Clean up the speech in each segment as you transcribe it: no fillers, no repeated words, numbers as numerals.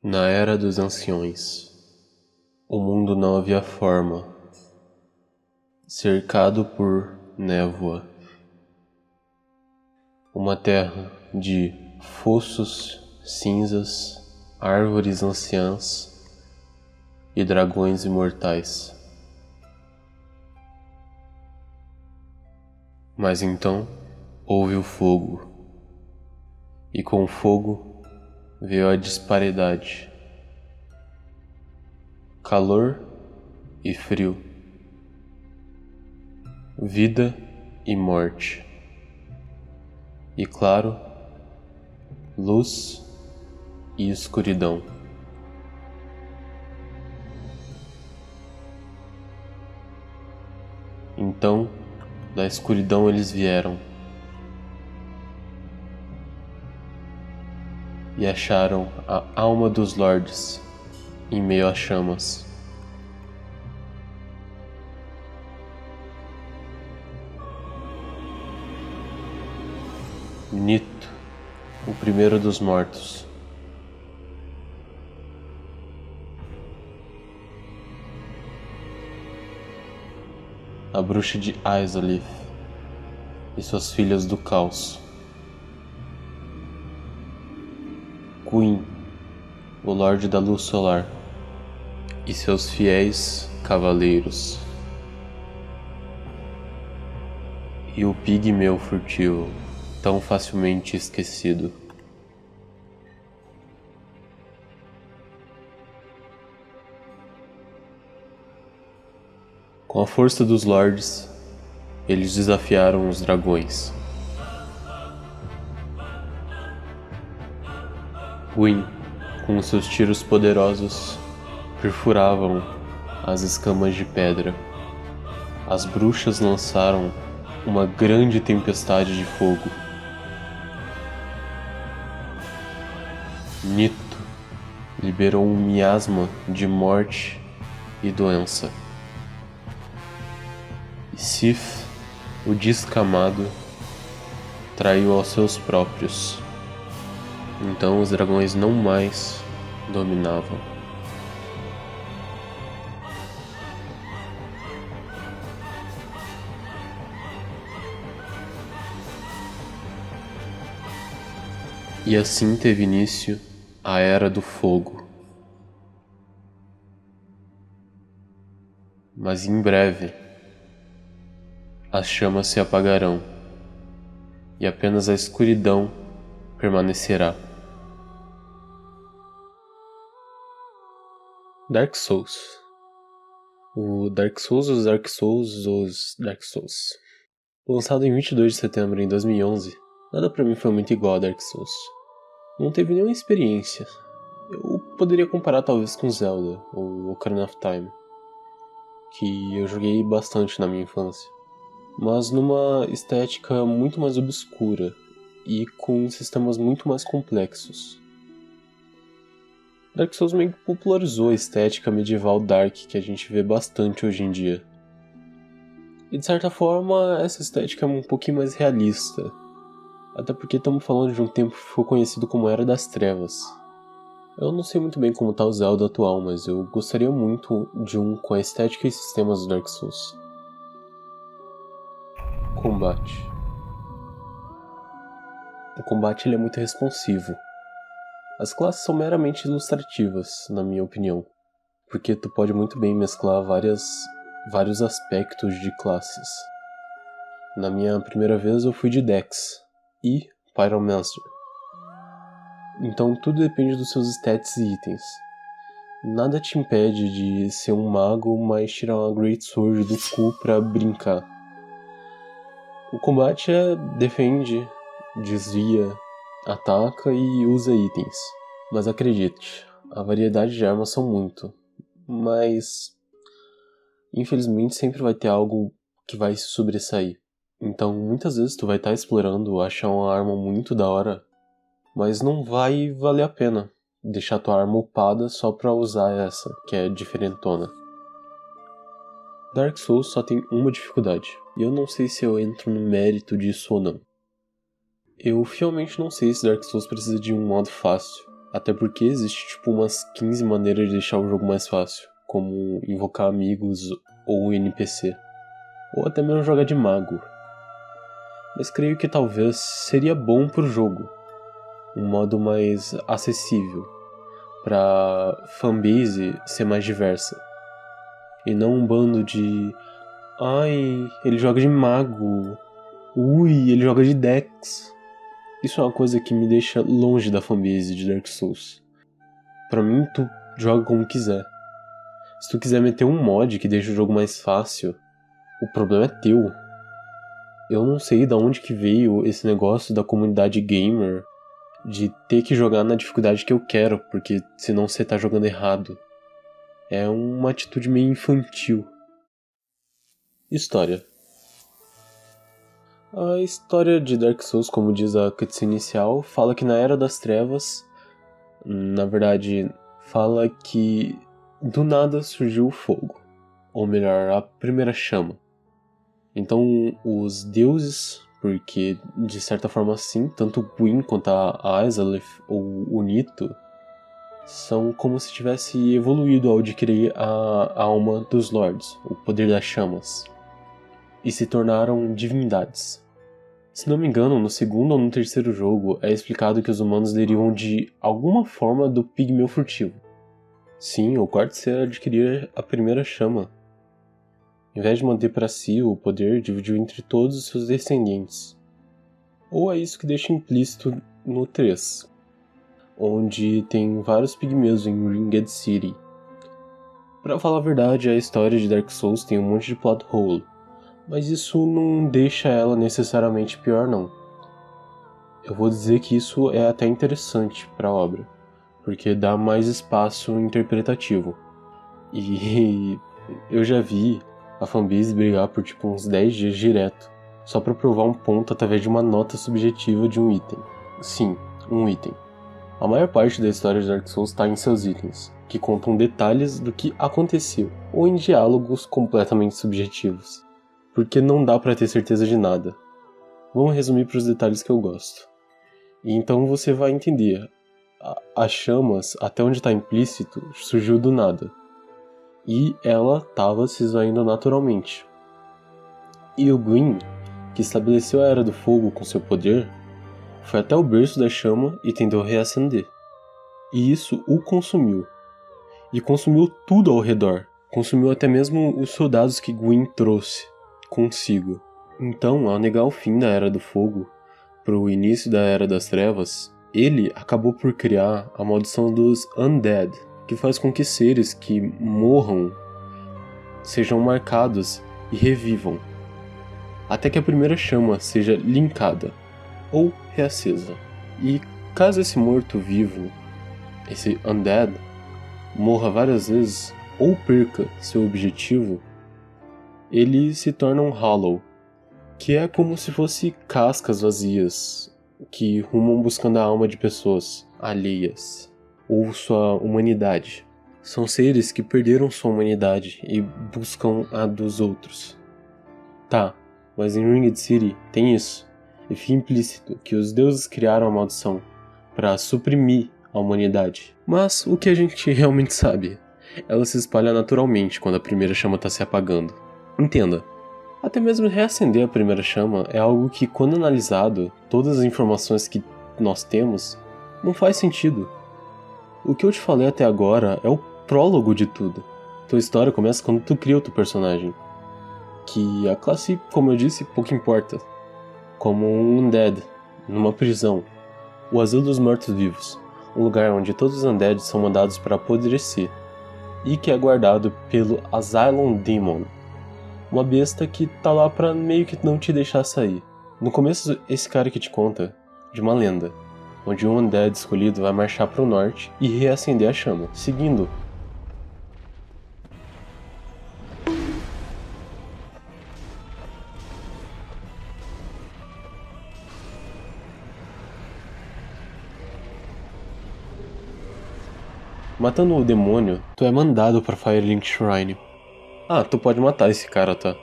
Na era dos anciões, o mundo não havia forma, cercado por névoa. Uma terra de fossos cinzas, árvores anciãs e dragões imortais. Mas então houve o fogo, e com o fogo veio a disparidade, calor e frio, vida e morte, e claro, luz e escuridão. Então, da escuridão eles vieram e acharam a alma dos lordes em meio às chamas. Nito, o primeiro dos mortos. A bruxa de Izalith e suas filhas do caos. Gwyn, o Lorde da Luz Solar, e seus fiéis cavaleiros. E o pigmeu furtivo, tão facilmente esquecido. Com a força dos lordes, eles desafiaram os dragões. Gwyn, com seus tiros poderosos, perfuravam as escamas de pedra. As bruxas lançaram uma grande tempestade de fogo. Nito liberou um miasma de morte e doença. E Sif, o descamado, traiu aos seus próprios. Então os dragões não mais dominavam. E assim teve início a Era do Fogo. Mas em breve, as chamas se apagarão e apenas a escuridão permanecerá. Dark Souls. O Dark Souls, os Dark Souls, os Dark Souls. Lançado em 22 de setembro de 2011, nada pra mim foi muito igual a Dark Souls. Não teve nenhuma experiência. Eu poderia comparar talvez com Zelda ou Ocarina of Time, que eu joguei bastante na minha infância, mas numa estética muito mais obscura e com sistemas muito mais complexos. Dark Souls meio que popularizou a estética medieval dark que a gente vê bastante hoje em dia. E de certa forma, essa estética é um pouquinho mais realista, até porque estamos falando de um tempo que ficou conhecido como Era das Trevas. Eu não sei muito bem como tá o Zelda atual, mas eu gostaria muito de um com a estética e sistemas do Dark Souls. Combate. O combate ele é muito responsivo. As classes são meramente ilustrativas, na minha opinião, porque tu pode muito bem mesclar vários aspectos de classes. Na minha primeira vez eu fui de Dex e Pyromancer. Então tudo depende dos seus stats e itens. Nada te impede de ser um mago, mas tirar uma Great Sword do cu pra brincar. O combate é defende, desvia, ataca e usa itens. Mas acredite, a variedade de armas são muito. Mas infelizmente sempre vai ter algo que vai se sobressair. Então muitas vezes tu vai estar explorando, achar uma arma muito da hora, mas não vai valer a pena deixar tua arma upada só pra usar essa, que é diferentona. Dark Souls só tem uma dificuldade, e eu não sei se eu entro no mérito disso ou não. Eu realmente não sei se Dark Souls precisa de um modo fácil. Até porque existe tipo umas 15 maneiras de deixar o jogo mais fácil, como invocar amigos ou NPC, ou até mesmo jogar de mago. Mas creio que talvez seria bom pro jogo, um modo mais acessível, pra fanbase ser mais diversa. E não um bando de ai, ele joga de mago, ui, ele joga de Dex. Isso é uma coisa que me deixa longe da fanbase de Dark Souls. Pra mim, tu joga como quiser. Se tu quiser meter um mod que deixa o jogo mais fácil, o problema é teu. Eu não sei de onde que veio esse negócio da comunidade gamer de ter que jogar na dificuldade que eu quero, porque senão você tá jogando errado. É uma atitude meio infantil. História. A história de Dark Souls, como diz a cutscene inicial, fala que na Era das Trevas, na verdade, fala que do nada surgiu o fogo, ou melhor, a primeira chama. Então, os deuses, porque de certa forma sim, tanto o Gwyn quanto a Izalith ou o Nito, são como se tivesse evoluído ao adquirir a alma dos Lords, o poder das chamas, e se tornaram divindades. Se não me engano, no segundo ou no terceiro jogo é explicado que os humanos derivam de alguma forma do pigmeu furtivo. Sim, o quarto ser adquirir a primeira chama. Em vez de manter para si o poder, dividiu entre todos os seus descendentes. Ou é isso que deixa implícito no 3, onde tem vários pigmeus em Ringed City. Pra falar a verdade, a história de Dark Souls tem um monte de plot hole, mas isso não deixa ela necessariamente pior não. Eu vou dizer que isso é até interessante para a obra, porque dá mais espaço interpretativo. E eu já vi a fanbase brigar por tipo uns 10 dias direto, só para provar um ponto através de uma nota subjetiva de um item. Sim, um item. A maior parte da história de Dark Souls está em seus itens, que contam detalhes do que aconteceu, ou em diálogos completamente subjetivos, porque não dá para ter certeza de nada. Vamos resumir para os detalhes que eu gosto. E então você vai entender. As chamas, até onde está implícito, surgiu do nada. E ela estava se esvaindo naturalmente. E o Gwyn, que estabeleceu a Era do Fogo com seu poder, foi até o berço da chama e tentou reacender. E isso o consumiu. E consumiu tudo ao redor. Consumiu até mesmo os soldados que Gwyn trouxe consigo. Então, ao negar o fim da Era do Fogo para o início da Era das Trevas, ele acabou por criar a maldição dos Undead, que faz com que seres que morram sejam marcados e revivam, até que a primeira chama seja linkada ou reacesa. E caso esse morto-vivo, esse Undead, morra várias vezes ou perca seu objetivo, ele se torna um Hollow, que é como se fosse cascas vazias que rumam buscando a alma de pessoas alheias ou sua humanidade. São seres que perderam sua humanidade e buscam a dos outros. Tá, mas em Ringed City tem isso, e fica implícito que os deuses criaram a maldição para suprimir a humanidade. Mas o que a gente realmente sabe? Ela se espalha naturalmente quando a primeira chama está se apagando. Entenda, até mesmo reacender a primeira chama é algo que, quando analisado, todas as informações que nós temos, não faz sentido. O que eu te falei até agora é o prólogo de tudo. Tua história começa quando tu cria o teu personagem, que a classe, como eu disse, pouco importa. Como um Undead, numa prisão, o Asilo dos Mortos-Vivos, um lugar onde todos os Undead são mandados para apodrecer, e que é guardado pelo Asylum Demon, uma besta que tá lá pra meio que não te deixar sair. No começo, esse cara que te conta de uma lenda, onde um Undead escolhido vai marchar pro norte e reacender a chama, seguindo. Matando o demônio, tu é mandado pra Firelink Shrine. Ah, tu pode matar esse cara, tá?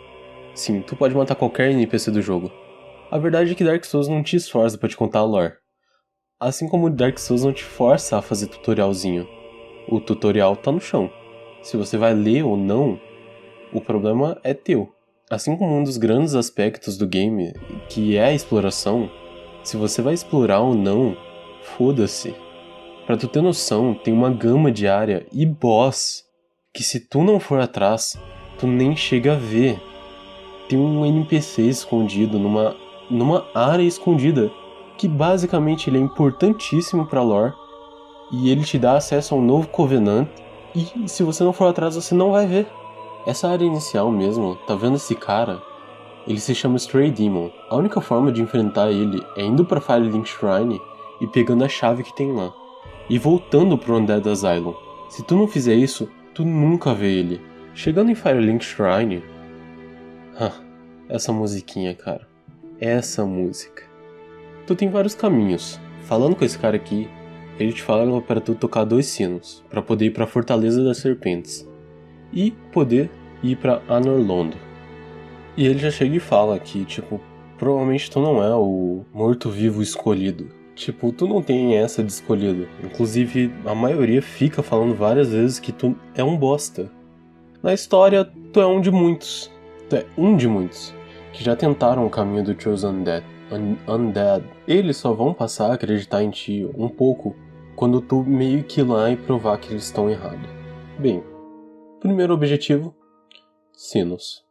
Sim, tu pode matar qualquer NPC do jogo. A verdade é que Dark Souls não te esforça pra te contar a lore. Assim como o Dark Souls não te força a fazer tutorialzinho. O tutorial tá no chão. Se você vai ler ou não, o problema é teu. Assim como um dos grandes aspectos do game, que é a exploração, se você vai explorar ou não, foda-se. Pra tu ter noção, tem uma gama de área e boss que se tu não for atrás, tu nem chega a ver. Tem um NPC escondido numa área escondida, que basicamente ele é importantíssimo pra lore, e ele te dá acesso a um novo Covenant, e se você não for atrás você não vai ver. Essa área inicial mesmo, tá vendo esse cara? Ele se chama Stray Demon. A única forma de enfrentar ele é indo pra Firelink Shrine e pegando a chave que tem lá, e voltando pro Undead Asylum. Se tu não fizer isso, tu nunca vê ele. Chegando em Firelink Shrine... essa musiquinha, cara. Essa música. Tu tem vários caminhos. Falando com esse cara aqui, ele te fala para tu tocar 2 sinos, para poder ir pra Fortaleza das Serpentes. E poder ir pra Anor Londo. E ele já chega e fala que, tipo, provavelmente tu não é o morto-vivo escolhido. Tipo, tu não tem essa de escolhido. Inclusive, a maioria fica falando várias vezes que tu é um bosta. Na história, tu é um de muitos. Tu é um de muitos que já tentaram o caminho do Chosen Undead. Eles só vão passar a acreditar em ti um pouco quando tu meio que ir lá e provar que eles estão errados. Bem, primeiro objetivo, sinos.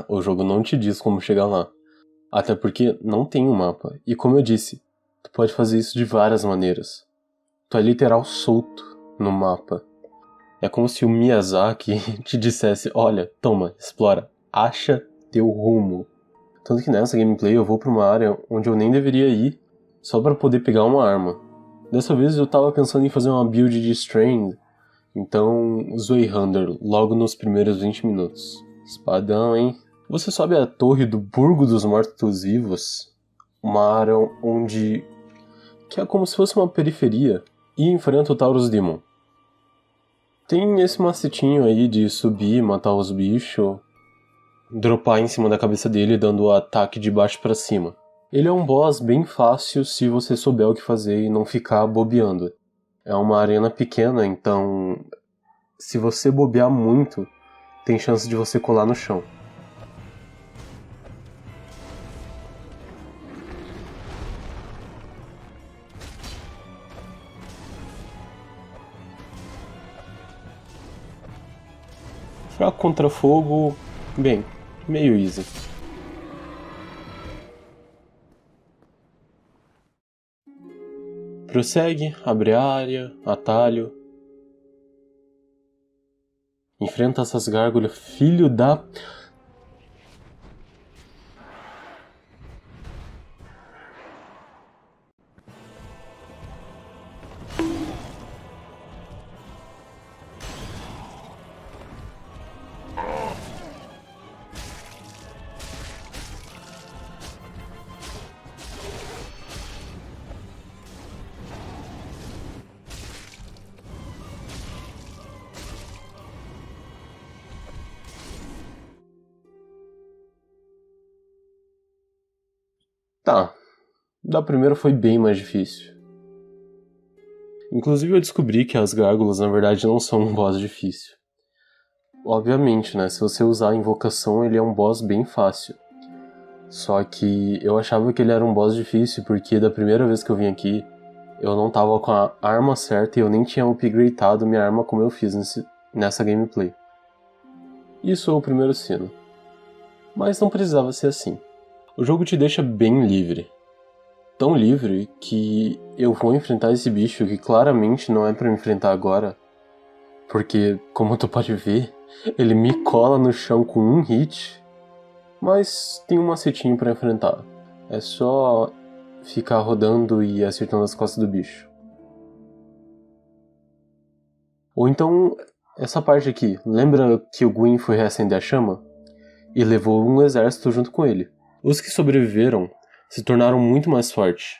O jogo não te diz como chegar lá. Até porque não tem um mapa. E como eu disse, tu pode fazer isso de várias maneiras. Tu é literal solto no mapa. É como se o Miyazaki te dissesse, olha, toma, explora, acha teu rumo. Tanto que nessa gameplay eu vou pra uma área onde eu nem deveria ir, só pra poder pegar uma arma. Dessa vez eu tava pensando em fazer uma build de Strand, então usei Hunter logo nos primeiros 20 minutos. Espadão, hein? Você sobe a torre do Burgo dos Mortos-Vivos, uma área onde... que é como se fosse uma periferia, e enfrenta o Taurus Demon. Tem esse macetinho aí de subir, matar os bichos, dropar em cima da cabeça dele dando o ataque de baixo pra cima. Ele é um boss bem fácil se você souber o que fazer e não ficar bobeando. É uma arena pequena, então se você bobear muito, tem chance de você colar no chão. Fraco contra fogo, bem, meio easy. Prossegue, abre a área, atalho. Enfrenta essas gárgulas, filho da... Tá, da primeira foi bem mais difícil. Inclusive eu descobri que as gárgulas na verdade não são um boss difícil. Obviamente, né, se você usar a invocação ele é um boss bem fácil. Só que eu achava que ele era um boss difícil porque da primeira vez que eu vim aqui, eu não tava com a arma certa e eu nem tinha upgradeado minha arma como eu fiz nessa gameplay. Isso é o primeiro sino. Mas não precisava ser assim. O jogo te deixa bem livre. Tão livre que eu vou enfrentar esse bicho que claramente não é pra eu enfrentar agora. Porque, como tu pode ver, ele me cola no chão com um hit. Mas tem um macetinho pra enfrentar. É só ficar rodando e acertando as costas do bicho. Ou então, essa parte aqui. Lembra que o Gwyn foi reacender a chama? E levou um exército junto com ele. Os que sobreviveram se tornaram muito mais fortes.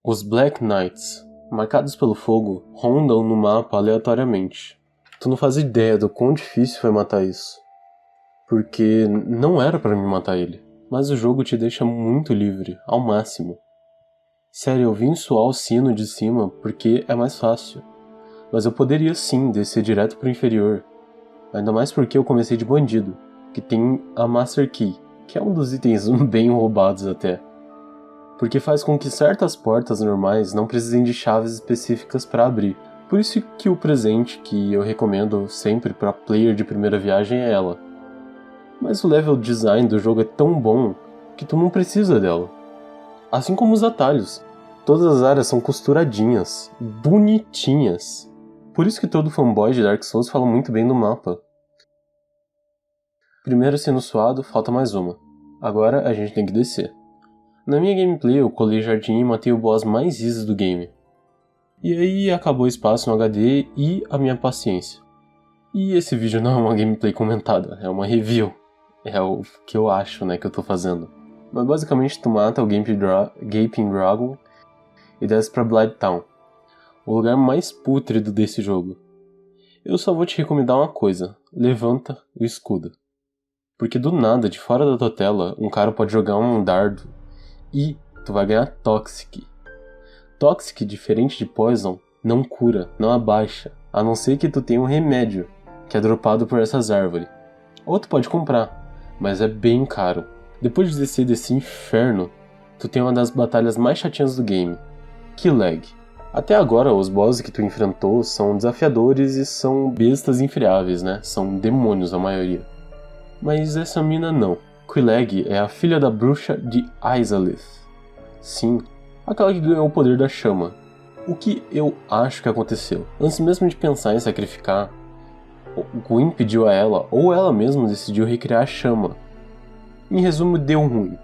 Os Black Knights, marcados pelo fogo, rondam no mapa aleatoriamente. Tu não faz ideia do quão difícil foi matar isso. Porque não era pra mim matar ele. Mas o jogo te deixa muito livre, ao máximo. Sério, eu vim suar o sino de cima porque é mais fácil. Mas eu poderia sim descer direto pro inferior. Ainda mais porque eu comecei de bandido, que tem a Master Key, que é um dos itens bem roubados até. Porque faz com que certas portas normais não precisem de chaves específicas para abrir. Por isso que o presente que eu recomendo sempre para player de primeira viagem é ela. Mas o level design do jogo é tão bom que tu não precisa dela. Assim como os atalhos. Todas as áreas são costuradinhas, bonitinhas. Por isso que todo fanboy de Dark Souls fala muito bem do mapa. Primeiro sendo suado, falta mais uma. Agora a gente tem que descer. Na minha gameplay eu colei jardim e matei o boss mais easy do game. E aí acabou o espaço no HD e a minha paciência. E esse vídeo não é uma gameplay comentada, é uma review. É o que eu acho, que eu tô fazendo. Mas basicamente tu mata o Gaping Dragon e desce pra Blight Town, o lugar mais pútrido desse jogo. Eu só vou te recomendar uma coisa: levanta o escudo. Porque do nada, de fora da tua tela, um cara pode jogar um dardo e tu vai ganhar Toxic. Toxic, diferente de Poison, não cura, não abaixa, a não ser que tu tenha um remédio, que é dropado por essas árvores. Ou tu pode comprar, mas é bem caro. Depois de descer desse inferno, tu tem uma das batalhas mais chatinhas do game, Killeg. Até agora, os bosses que tu enfrentou são desafiadores e são bestas infriáveis, São demônios a maioria. Mas essa mina não. Killeg é a filha da bruxa de Izalith. Sim, aquela que ganhou o poder da chama. O que eu acho que aconteceu? Antes mesmo de pensar em sacrificar, o Gwyn pediu a ela, ou ela mesma decidiu recriar a chama. Em resumo, deu ruim.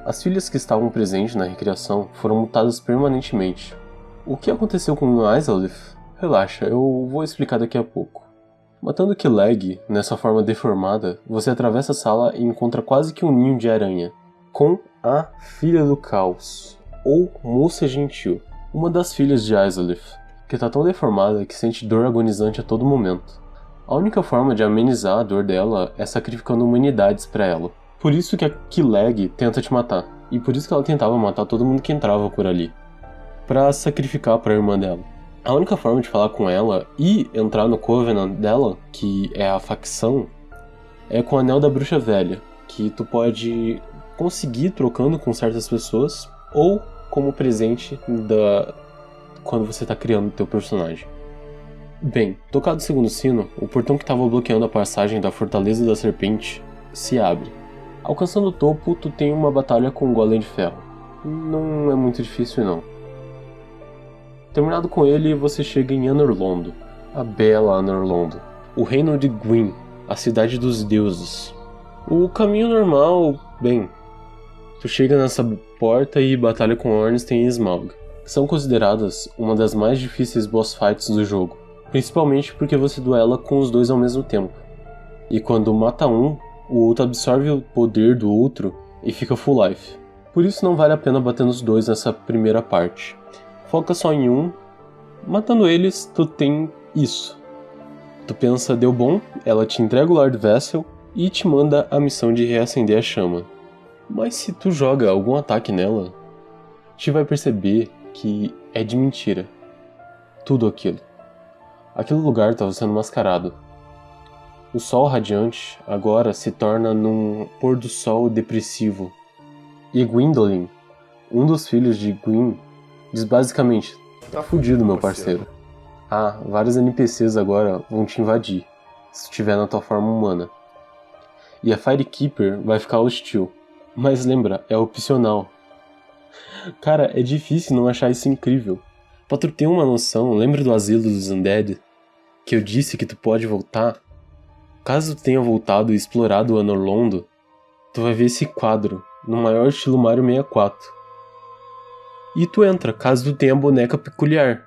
As filhas que estavam presentes na recriação foram mutadas permanentemente. O que aconteceu com Izalith? Relaxa, eu vou explicar daqui a pouco. Matando Killeg, nessa forma deformada, você atravessa a sala e encontra quase que um ninho de aranha, com a Filha do Caos, ou Moça Gentil, uma das filhas de Izalith, que tá tão deformada que sente dor agonizante a todo momento. A única forma de amenizar a dor dela é sacrificando humanidades pra ela. Por isso que a Killeg tenta te matar, e por isso que ela tentava matar todo mundo que entrava por ali, pra sacrificar pra irmã dela. A única forma de falar com ela e entrar no Covenant dela, que é a facção, é com o Anel da Bruxa Velha, que tu pode conseguir trocando com certas pessoas, ou como presente quando você tá criando o teu personagem. Bem, tocado o segundo sino, o portão que estava bloqueando a passagem da Fortaleza da Serpente se abre. Alcançando o topo, tu tem uma batalha com o Golem de Ferro. Não é muito difícil não. Terminado com ele, você chega em Anor-Londo, a bela Anor-Londo, o reino de Gwyn, a cidade dos deuses. O caminho normal, bem, tu chega nessa porta e batalha com Ornstein e Smaug, que são consideradas uma das mais difíceis boss fights do jogo, principalmente porque você duela com os dois ao mesmo tempo. E quando mata um, o outro absorve o poder do outro e fica full life. Por isso não vale a pena bater nos dois nessa primeira parte. Foca só em um. Matando eles, tu tem isso. Tu pensa, deu bom, ela te entrega o Lord Vessel e te manda a missão de reacender a chama. Mas se tu joga algum ataque nela, tu vai perceber que é de mentira. Tudo aquilo. Aquele lugar estava sendo mascarado. O sol radiante agora se torna num pôr do sol depressivo. E Gwyndolin, um dos filhos de Gwyn, diz basicamente: tá fudido, meu parceiro. Ah, vários NPCs agora vão te invadir, se estiver na tua forma humana. E a Firekeeper vai ficar hostil. Mas lembra, é opcional. Cara, é difícil não achar isso incrível. Pra tu ter uma noção, lembra do Asilo dos Undead? Que eu disse que tu pode voltar? Caso tu tenha voltado e explorado o Anor-Londo, tu vai ver esse quadro, no maior estilo Mario 64. E tu entra, caso tu tenha a boneca peculiar,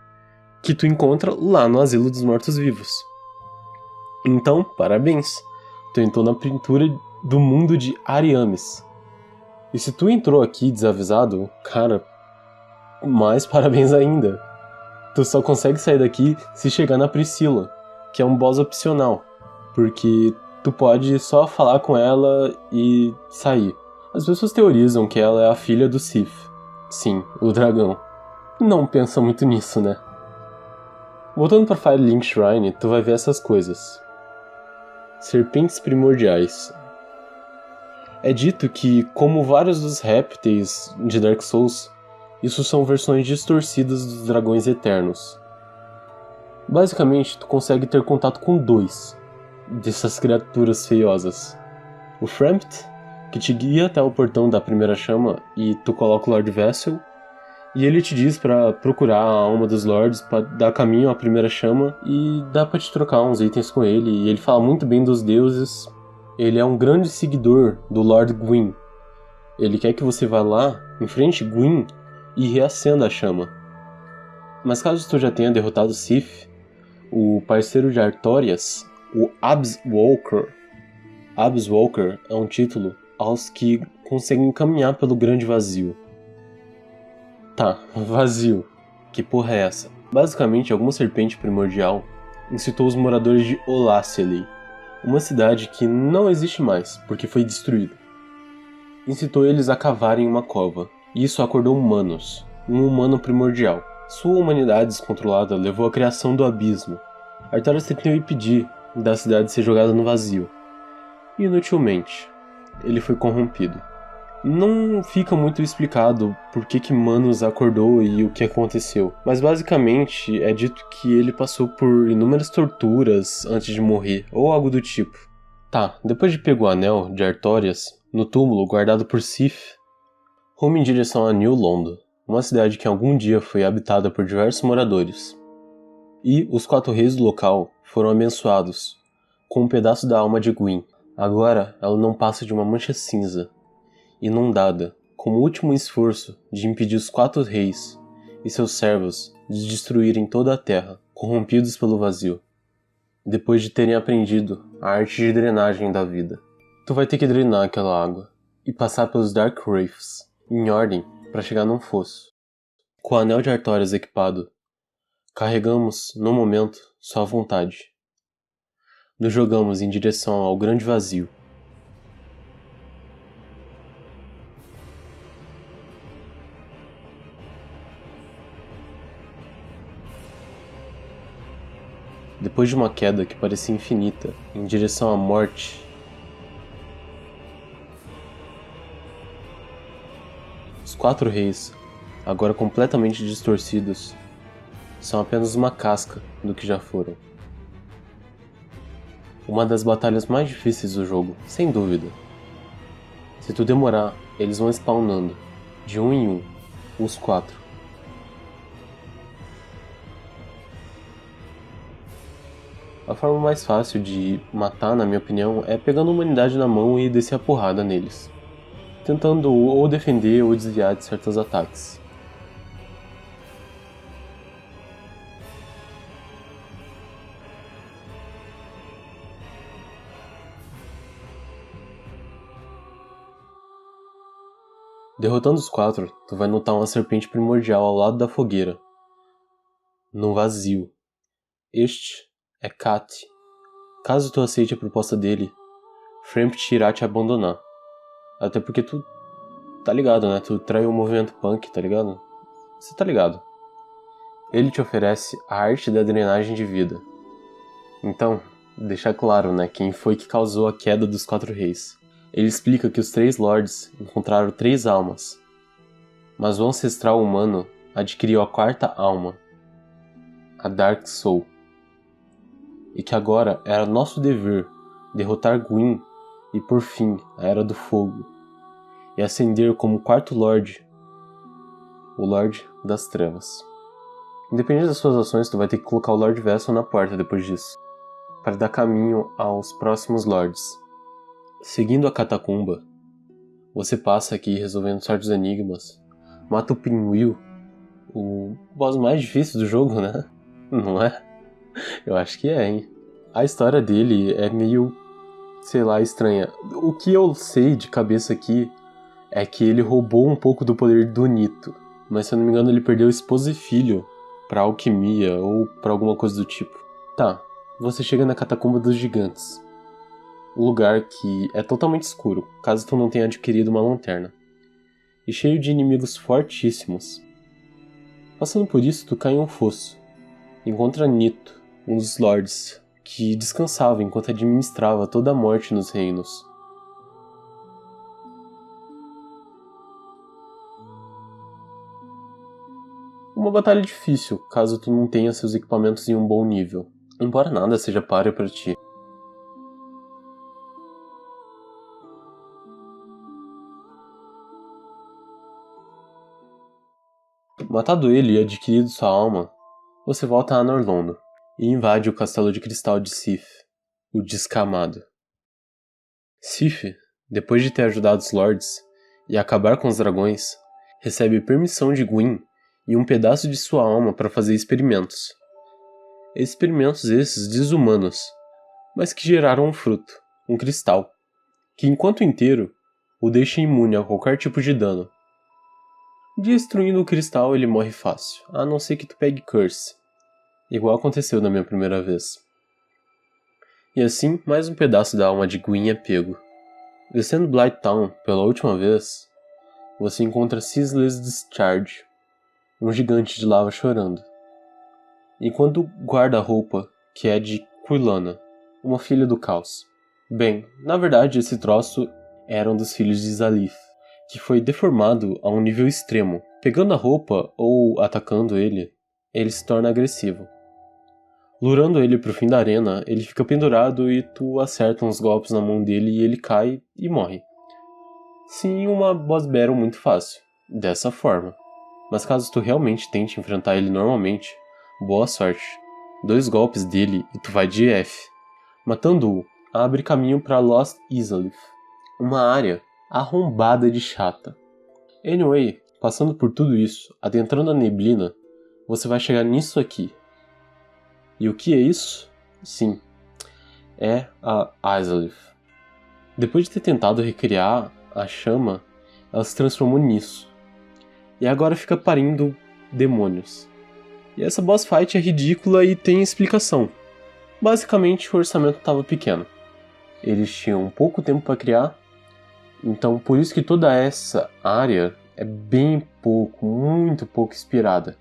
que tu encontra lá no Asilo dos Mortos-Vivos. Então, parabéns, tu entrou na pintura do mundo de Ariames. E se tu entrou aqui desavisado, cara, mais parabéns ainda. Tu só consegue sair daqui se chegar na Priscila, que é um boss opcional, porque tu pode só falar com ela e sair. As pessoas teorizam que ela é a filha do Sif. Sim, o dragão. Não pensa muito nisso, né? Voltando pra Firelink Shrine, tu vai ver essas coisas. Serpentes primordiais. É dito que, como vários dos répteis de Dark Souls, isso são versões distorcidas dos dragões eternos. Basicamente, tu consegue ter contato com 2 dessas criaturas feiosas. O Frampt, que te guia até o portão da primeira chama e tu coloca o Lord Vessel, e ele te diz pra procurar a alma dos Lords pra dar caminho à primeira chama e dá pra te trocar uns itens com ele, e ele fala muito bem dos deuses. Ele é um grande seguidor do Lord Gwyn. Ele quer que você vá lá, enfrente Gwyn e reacenda a chama. Mas caso tu já tenha derrotado Sif, o parceiro de Artorias, o Abysswalker é um título aos que conseguem caminhar pelo grande vazio. Tá, vazio. Que porra é essa? Basicamente, alguma serpente primordial incitou os moradores de Olasili, uma cidade que não existe mais, porque foi destruída. Incitou eles a cavarem uma cova, e isso acordou humanos, um humano primordial. Sua humanidade descontrolada levou à criação do abismo. Artorias tentou impedir da cidade ser jogada no vazio. E, inutilmente, ele foi corrompido. Não fica muito explicado por que Manos acordou e o que aconteceu, mas basicamente é dito que ele passou por inúmeras torturas antes de morrer, ou algo do tipo. Tá, depois de pegar o anel de Artorias, no túmulo guardado por Sif, rumo em direção a New Londo, uma cidade que algum dia foi habitada por diversos moradores. E os 4 reis do local foram abençoados, com um pedaço da alma de Gwyn. Agora ela não passa de uma mancha cinza, inundada, como último esforço de impedir os 4 reis e seus servos de destruírem toda a terra, corrompidos pelo vazio, depois de terem aprendido a arte de drenagem da vida. Tu vai ter que drenar aquela água e passar pelos Dark Wraiths, em ordem para chegar num fosso. Com o anel de Artorias equipado, carregamos, no momento, sua vontade. Nos jogamos em direção ao grande vazio. Depois de uma queda que parecia infinita, em direção à morte, os 4 reis, agora completamente distorcidos, são apenas uma casca do que já foram. Uma das batalhas mais difíceis do jogo, sem dúvida. Se tu demorar, eles vão spawnando, de um em um, os 4. A forma mais fácil de matar, na minha opinião, é pegando a humanidade na mão e descer a porrada neles, tentando ou defender ou desviar de certos ataques. Derrotando os 4, tu vai notar uma serpente primordial ao lado da fogueira, no vazio. Este é Kat. Caso tu aceite a proposta dele, Frampt irá te abandonar. Até porque tu tá ligado, né? Tu traiu o movimento punk, tá ligado? Você tá ligado. Ele te oferece a arte da drenagem de vida. Então, deixar claro, né, quem foi que causou a queda dos 4 reis. Ele explica que os 3 lords encontraram 3 almas, mas o ancestral humano adquiriu a 4ª alma, a Dark Soul, e que agora era nosso dever derrotar Gwyn e por fim a Era do Fogo, e ascender como 4º Lorde, o Lorde das Trevas. Independente das suas ações, tu vai ter que colocar o Lord Vessel na porta depois disso, para dar caminho aos próximos Lords. Seguindo a catacumba, você passa aqui resolvendo certos enigmas, mata o Pinwheel, o boss mais difícil do jogo, né? Não é? Eu acho que é, hein? A história dele é meio, sei lá, estranha. O que eu sei de cabeça aqui é que ele roubou um pouco do poder do Nito, mas se eu não me engano ele perdeu esposa e filho pra alquimia ou pra alguma coisa do tipo. Tá, você chega na catacumba dos gigantes, um lugar que é totalmente escuro, caso tu não tenha adquirido uma lanterna. e cheio de inimigos fortíssimos. Passando por isso, tu cai em um fosso. Encontra Nito, um dos lords, que descansava enquanto administrava toda a morte nos reinos. Uma batalha difícil, caso tu não tenha seus equipamentos em um bom nível, embora nada seja páreo para ti. Matado ele e adquirido sua alma, você volta a Norlondo e invade o castelo de cristal de Sif, o Descamado. Sif, depois de ter ajudado os lords e acabar com os dragões, recebe permissão de Gwyn e um pedaço de sua alma para fazer experimentos. Experimentos esses desumanos, mas que geraram um fruto, um cristal, que enquanto inteiro o deixa imune a qualquer tipo de dano. Destruindo o cristal ele morre fácil, a não ser que tu pegue Curse, igual aconteceu na minha primeira vez. E assim, mais um pedaço da alma de Gwyn é pego. Descendo Blighttown pela última vez, você encontra Sizzle's Discharge, um gigante de lava chorando. Enquanto o guarda-roupa, que é de Quilana, uma filha do caos. Bem, na verdade esse troço era um dos filhos de Zalith, que foi deformado a um nível extremo. Pegando a roupa ou atacando ele se torna agressivo. Lurando ele pro fim da arena, ele fica pendurado e tu acerta uns golpes na mão dele e ele cai e morre. Sim, uma boss battle muito fácil, dessa forma. Mas caso tu realmente tente enfrentar ele normalmente, boa sorte. 2 golpes dele e tu vai de F. Matando-o, abre caminho para Lost Izalith, uma área arrombada de chata. Anyway, passando por tudo isso, adentrando a neblina, você vai chegar nisso aqui. E o que é isso? Sim, é a Izalith. Depois de ter tentado recriar a chama, ela se transformou nisso. E agora fica parindo demônios. E essa boss fight é ridícula e tem explicação. Basicamente, o orçamento estava pequeno. Eles tinham pouco tempo para criar, então por isso que toda essa área é bem pouco, muito pouco inspirada.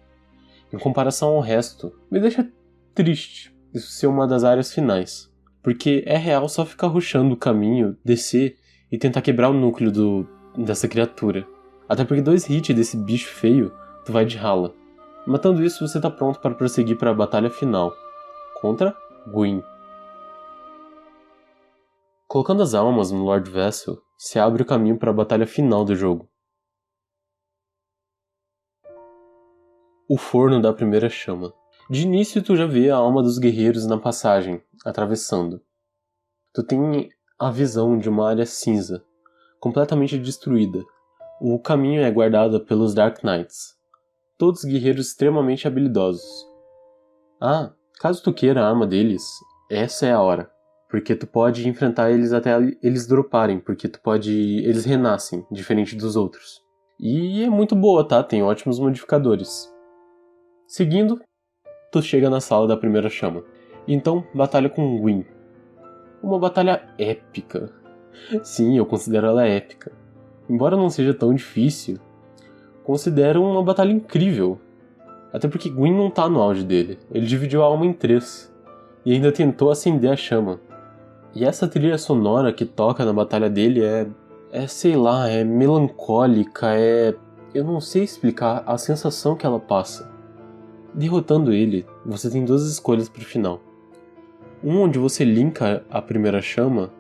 Em comparação ao resto, me deixa triste isso ser uma das áreas finais. Porque é real só ficar rushando o caminho, descer e tentar quebrar o núcleo dessa criatura. Até porque 2 hits desse bicho feio, tu vai de rala. Matando isso, você tá pronto para prosseguir para a batalha final, contra Gwyn. Colocando as almas no Lord Vessel, se abre o caminho para a batalha final do jogo. O forno da primeira chama. De início tu já vê a alma dos guerreiros na passagem, atravessando. Tu tem a visão de uma área cinza, completamente destruída. O caminho é guardado pelos Dark Knights, todos guerreiros extremamente habilidosos. Ah, caso tu queira a arma deles, essa é a hora, porque tu pode enfrentar eles até eles droparem, porque eles renascem, diferente dos outros. E é muito boa, tá? Tem ótimos modificadores. Seguindo, tu chega na sala da primeira chama. Então, batalha com Gwyn. Uma batalha épica. Sim, eu considero ela épica. Embora não seja tão difícil, considero uma batalha incrível. Até porque Gwyn não tá no auge dele. Ele dividiu a alma em 3. E ainda tentou acender a chama. E essa trilha sonora que toca na batalha dele sei lá, é melancólica, eu não sei explicar a sensação que ela passa. Derrotando ele, você tem 2 escolhas pro final. Onde você linka a primeira chama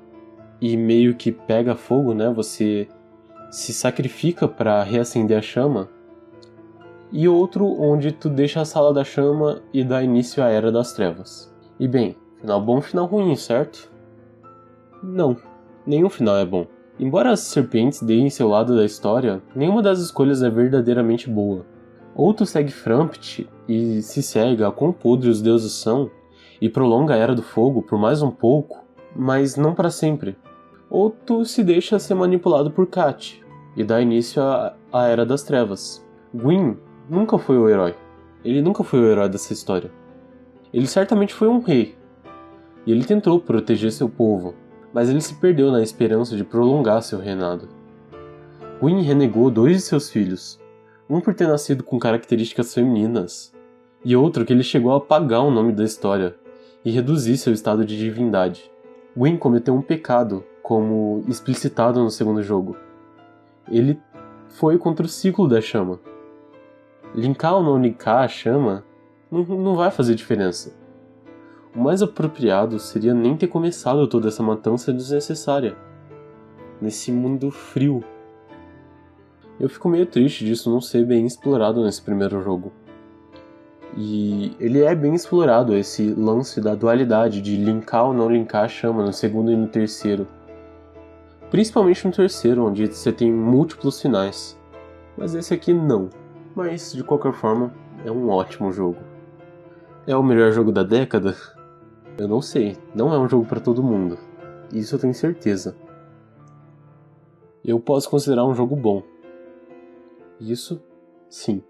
e meio que pega fogo, né? Você se sacrifica para reacender a chama. E outro onde tu deixa a sala da chama e dá início à Era das Trevas. E bem, final bom, final ruim, certo? Não, nenhum final é bom. Embora as serpentes deem seu lado da história, nenhuma das escolhas é verdadeiramente boa. Ou tu segue Frampt e se cega a quão podres os deuses são e prolonga a Era do Fogo por mais um pouco, mas não para sempre. Ou tu se deixa ser manipulado por Kat e dá início à Era das Trevas. Gwyn nunca foi o herói. Ele nunca foi o herói dessa história. Ele certamente foi um rei. E ele tentou proteger seu povo, mas ele se perdeu na esperança de prolongar seu reinado. Gwyn renegou 2 de seus filhos, um por ter nascido com características femininas, e outro que ele chegou a apagar o nome da história e reduzir seu estado de divindade. Gwyn cometeu um pecado, como explicitado no segundo jogo. Ele foi contra o ciclo da chama. Linkar ou não linkar a chama não vai fazer diferença. O mais apropriado seria nem ter começado toda essa matança desnecessária, nesse mundo frio. Eu fico meio triste disso não ser bem explorado nesse primeiro jogo. E ele é bem explorado, esse lance da dualidade de linkar ou não linkar a chama no segundo e no terceiro. Principalmente no terceiro, onde você tem múltiplos finais. Mas esse aqui não. Mas, de qualquer forma, é um ótimo jogo. É o melhor jogo da década? Eu não sei, não é um jogo para todo mundo. Isso eu tenho certeza. Eu posso considerar um jogo bom. Isso, sim.